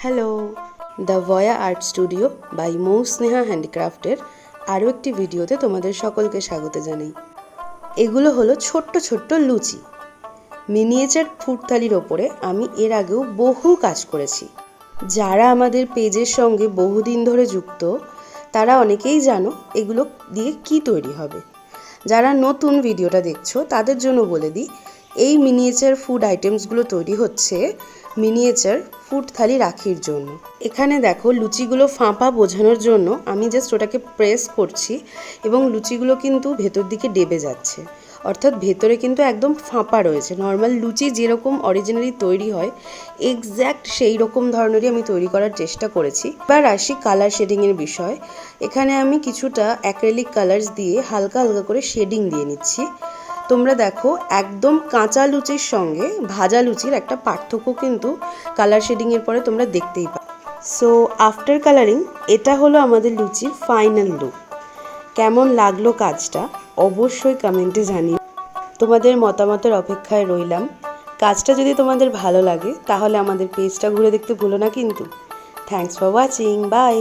Hello, the ভয়া art studio by Mou Sneha হ্যান্ডিক্রাফটের আরও একটি ভিডিওতে তোমাদের সকলকে স্বাগত জানাই। এগুলো হলো ছোট্ট ছোট্ট লুচি, মিনিয়েচার ফুড থালির ওপরে আমি এর আগেও বহু কাজ করেছি। যারা আমাদের পেজের সঙ্গে বহুদিন ধরে যুক্ত তারা অনেকেই জানো এগুলো দিয়ে কি তৈরি হবে। যারা নতুন ভিডিওটা দেখছো তাদের জন্য বলে দিই, এই মিনিয়েচার ফুড আইটেমসগুলো তৈরি হচ্ছে মিনিয়েচার ফুড থালি রাখির জন্য। এখানে দেখো লুচিগুলো ফাঁপা বোঝানোর জন্য আমি জাস্ট ওটাকে প্রেস করছি এবং লুচিগুলো কিন্তু ভেতর দিকে ডেবে যাচ্ছে, অর্থাৎ ভেতরে কিন্তু একদম ফাঁপা রয়েছে। নর্মাল লুচি যেরকম অরিজিনালি তৈরি হয় এক্স্যাক্ট সেই রকম ধরনেরই আমি তৈরি করার চেষ্টা করেছি। এবার আসি কালার শেডিংয়ের বিষয়। এখানে আমি কিছুটা অ্যাক্রিলিক কালার্স দিয়ে হালকা হালকা করে শেডিং দিয়ে নিচ্ছি। তোমরা দেখো একদম কাঁচা লুচির সঙ্গে ভাজা লুচির একটা পার্থক্য কিন্তু কালার শেডিংয়ের পরে তোমরা দেখতেই পাবে। সো আফটার কালারিং এটা হলো আমাদের লুচির ফাইনাল লুক। কেমন লাগলো কাজটা অবশ্যই কমেন্টে জানিও। তোমাদের মতামতের অপেক্ষায় রইলাম। কাজটা যদি তোমাদের ভালো লাগে তাহলে আমাদের পেজটা ঘুরে দেখতে ভুলো না কিন্তু। Thanks for watching, by.